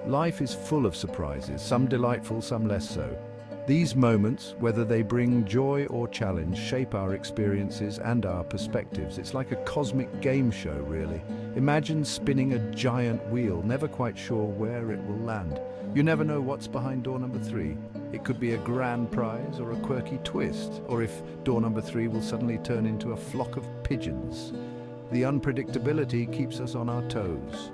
Life is full of surprises, some delightful, some less so. These moments, whether they bring joy or challenge, shape our experiences and our perspectives. It's like a cosmic game show, really. Imagine spinning a giant wheel, never quite sure where it will land. You never know what's behind door number 3. It could be a grand prize or a quirky twist, or if door number 3 will suddenly turn into a flock of pigeons. The unpredictability keeps us on our toes.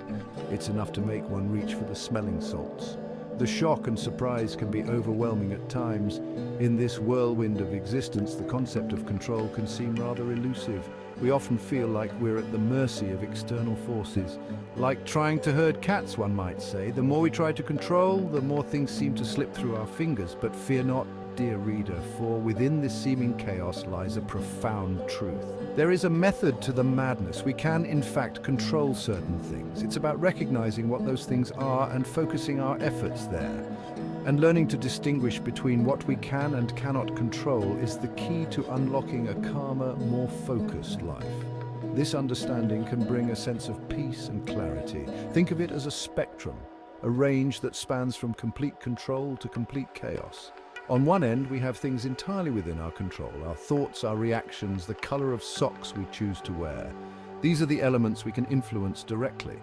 It's enough to make one reach for the smelling salts. The shock and surprise can be overwhelming at times. In this whirlwind of existence, the concept of control can seem rather elusive. We often feel like we're at the mercy of external forces. Like trying to herd cats, one might say. The more we try to control, the more things seem to slip through our fingers. But fear not, dear reader, for within this seeming chaos lies a profound truth. There is a method to the madness. We can, in fact, control certain things. It's about recognizing what those things are and focusing our efforts there. And learning to distinguish between what we can and cannot control is the key to unlocking a calmer, more focused life. This understanding can bring a sense of peace and clarity. Think of it as a spectrum, a range that spans from complete control to complete chaos. On one end, we have things entirely within our control, our thoughts, our reactions, the color of socks we choose to wear. These are the elements we can influence directly.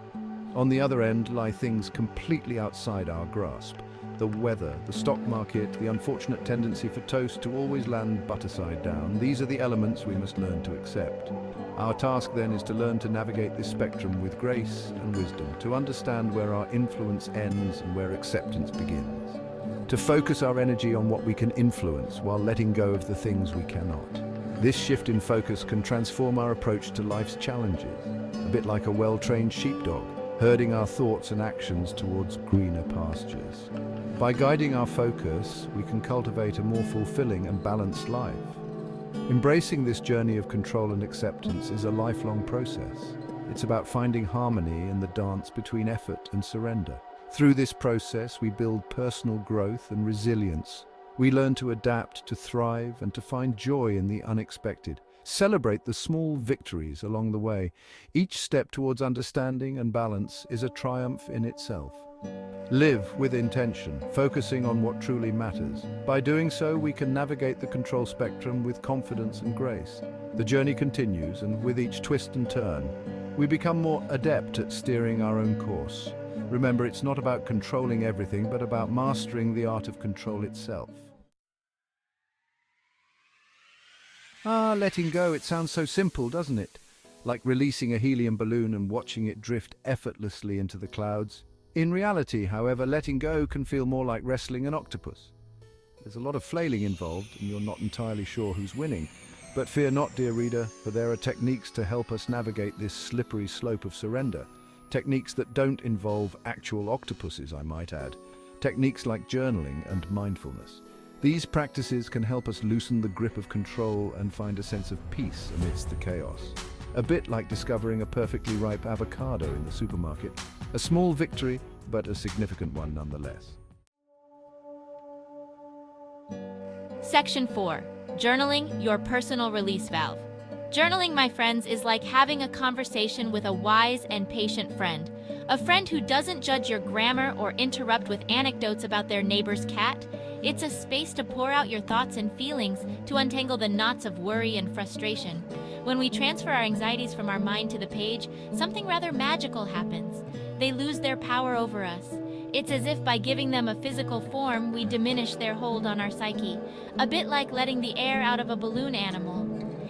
On the other end lie things completely outside our grasp. The weather, the stock market, the unfortunate tendency for toast to always land butter side down. These are the elements we must learn to accept. Our task then is to learn to navigate this spectrum with grace and wisdom, to understand where our influence ends and where acceptance begins. To focus our energy on what we can influence while letting go of the things we cannot. This shift in focus can transform our approach to life's challenges, a bit like a well-trained sheepdog, herding our thoughts and actions towards greener pastures. By guiding our focus, we can cultivate a more fulfilling and balanced life. Embracing this journey of control and acceptance is a lifelong process. It's about finding harmony in the dance between effort and surrender. Through this process, we build personal growth and resilience. We learn to adapt, to thrive, and to find joy in the unexpected. Celebrate the small victories along the way. Each step towards understanding and balance is a triumph in itself. Live with intention, focusing on what truly matters. By doing so, we can navigate the control spectrum with confidence and grace. The journey continues, and with each twist and turn, we become more adept at steering our own course. Remember, it's not about controlling everything, but about mastering the art of control itself. Letting go, it sounds so simple, doesn't it? Like releasing a helium balloon and watching it drift effortlessly into the clouds. In reality, however, letting go can feel more like wrestling an octopus. There's a lot of flailing involved, and you're not entirely sure who's winning. But fear not, dear reader, for there are techniques to help us navigate this slippery slope of surrender. Techniques that don't involve actual octopuses, I might add. Techniques like journaling and mindfulness. These practices can help us loosen the grip of control and find a sense of peace amidst the chaos. A bit like discovering a perfectly ripe avocado in the supermarket. A small victory, but a significant one nonetheless. Section 4. Journaling, your personal release valve. Journaling, my friends, is like having a conversation with a wise and patient friend. A friend who doesn't judge your grammar or interrupt with anecdotes about their neighbor's cat. It's a space to pour out your thoughts and feelings, to untangle the knots of worry and frustration. When we transfer our anxieties from our mind to the page, something rather magical happens. They lose their power over us. It's as if by giving them a physical form, we diminish their hold on our psyche. A bit like letting the air out of a balloon animal.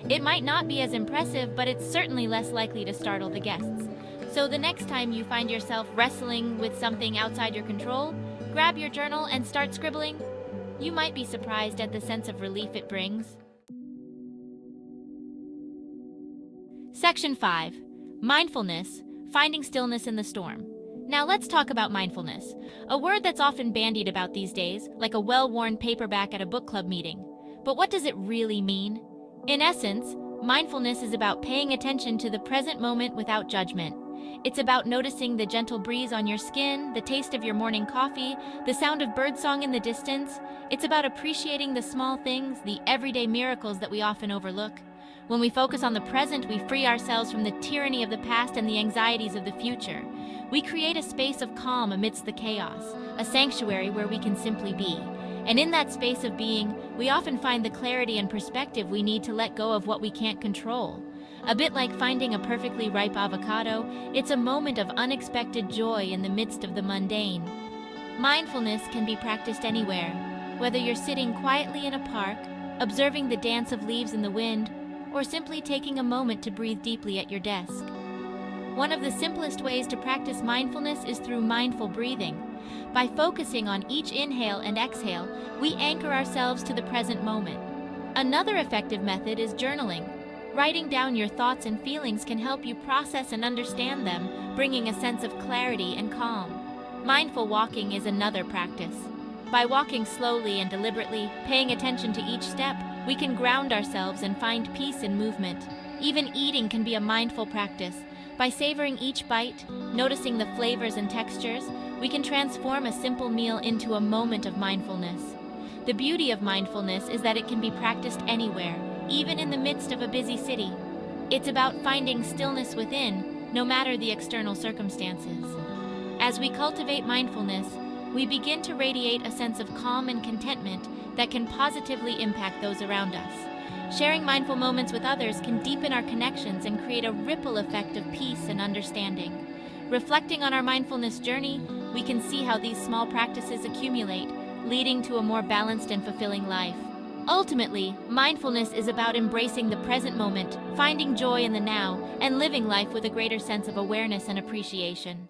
It might not be as impressive, but it's certainly less likely to startle the guests. So the next time you find yourself wrestling with something outside your control, grab your journal and start scribbling. You might be surprised at the sense of relief it brings. Section 5. Mindfulness, finding stillness in the storm. Now let's talk about mindfulness, a word that's often bandied about these days, like a well-worn paperback at a book club meeting. But what does it really mean? In essence, mindfulness is about paying attention to the present moment without judgment. It's about noticing the gentle breeze on your skin, the taste of your morning coffee, the sound of birdsong in the distance. It's about appreciating the small things, the everyday miracles that we often overlook. When we focus on the present, we free ourselves from the tyranny of the past and the anxieties of the future. We create a space of calm amidst the chaos, a sanctuary where we can simply be. And in that space of being, we often find the clarity and perspective we need to let go of what we can't control. A bit like finding a perfectly ripe avocado, it's a moment of unexpected joy in the midst of the mundane. Mindfulness can be practiced anywhere, whether you're sitting quietly in a park, observing the dance of leaves in the wind, or simply taking a moment to breathe deeply at your desk. One of the simplest ways to practice mindfulness is through mindful breathing. By focusing on each inhale and exhale, we anchor ourselves to the present moment. Another effective method is journaling. Writing down your thoughts and feelings can help you process and understand them, bringing a sense of clarity and calm. Mindful walking is another practice. By walking slowly and deliberately, paying attention to each step, we can ground ourselves and find peace in movement. Even eating can be a mindful practice. By savoring each bite, noticing the flavors and textures, we can transform a simple meal into a moment of mindfulness. The beauty of mindfulness is that it can be practiced anywhere, even in the midst of a busy city. It's about finding stillness within, no matter the external circumstances. As we cultivate mindfulness, we begin to radiate a sense of calm and contentment that can positively impact those around us. Sharing mindful moments with others can deepen our connections and create a ripple effect of peace and understanding. Reflecting on our mindfulness journey, we can see how these small practices accumulate, leading to a more balanced and fulfilling life. Ultimately, mindfulness is about embracing the present moment, finding joy in the now, and living life with a greater sense of awareness and appreciation.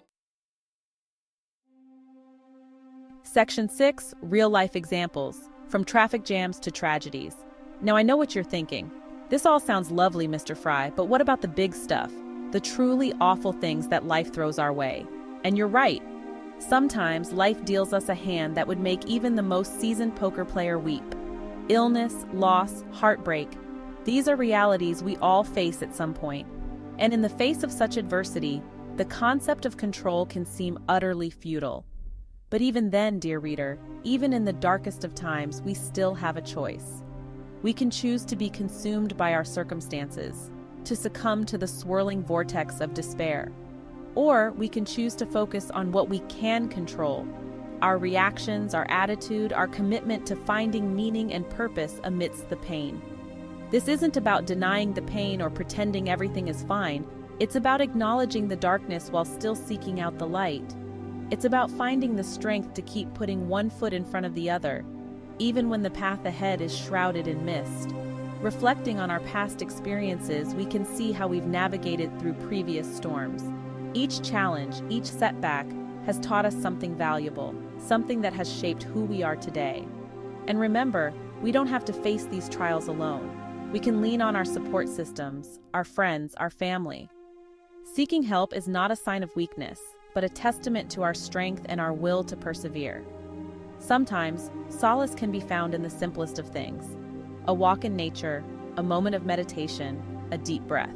Section 6, Real-Life Examples, From Traffic Jams to Tragedies. Now I know what you're thinking. This all sounds lovely, Mr. Fry, but what about the big stuff? The truly awful things that life throws our way. And you're right. Sometimes life deals us a hand that would make even the most seasoned poker player weep. Illness, loss, heartbreak. These are realities we all face at some point. And in the face of such adversity, the concept of control can seem utterly futile. But even then, dear reader, even in the darkest of times, we still have a choice. We can choose to be consumed by our circumstances, to succumb to the swirling vortex of despair. Or we can choose to focus on what we can control, our reactions, our attitude, our commitment to finding meaning and purpose amidst the pain. This isn't about denying the pain or pretending everything is fine. It's about acknowledging the darkness while still seeking out the light. It's about finding the strength to keep putting one foot in front of the other, even when the path ahead is shrouded in mist. Reflecting on our past experiences, we can see how we've navigated through previous storms. Each challenge, each setback, has taught us something valuable, something that has shaped who we are today. And remember, we don't have to face these trials alone. We can lean on our support systems, our friends, our family. Seeking help is not a sign of weakness, but a testament to our strength and our will to persevere. Sometimes, solace can be found in the simplest of things: a walk in nature, a moment of meditation, a deep breath.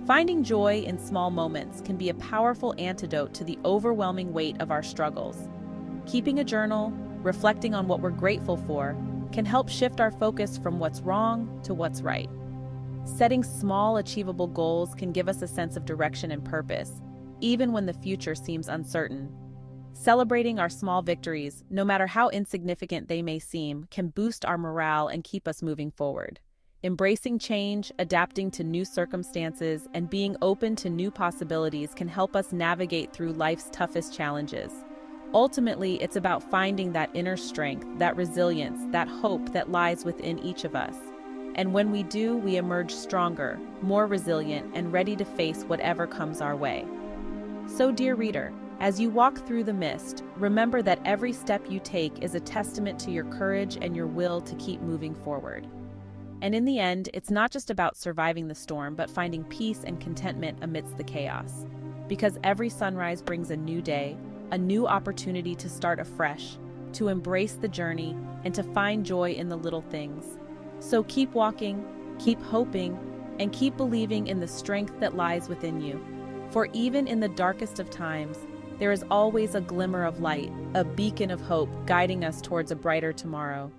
Finding joy in small moments can be a powerful antidote to the overwhelming weight of our struggles. Keeping a journal, reflecting on what we're grateful for, can help shift our focus from what's wrong to what's right. Setting small, achievable goals can give us a sense of direction and purpose, even when the future seems uncertain. Celebrating our small victories, no matter how insignificant they may seem, can boost our morale and keep us moving forward. Embracing change, adapting to new circumstances, and being open to new possibilities can help us navigate through life's toughest challenges. Ultimately, it's about finding that inner strength, that resilience, that hope that lies within each of us. And when we do, we emerge stronger, more resilient, and ready to face whatever comes our way. So, dear reader, as you walk through the mist, remember that every step you take is a testament to your courage and your will to keep moving forward. And in the end, it's not just about surviving the storm, but finding peace and contentment amidst the chaos. Because every sunrise brings a new day, a new opportunity to start afresh, to embrace the journey, and to find joy in the little things. So keep walking, keep hoping, and keep believing in the strength that lies within you. For even in the darkest of times, there is always a glimmer of light, a beacon of hope guiding us towards a brighter tomorrow.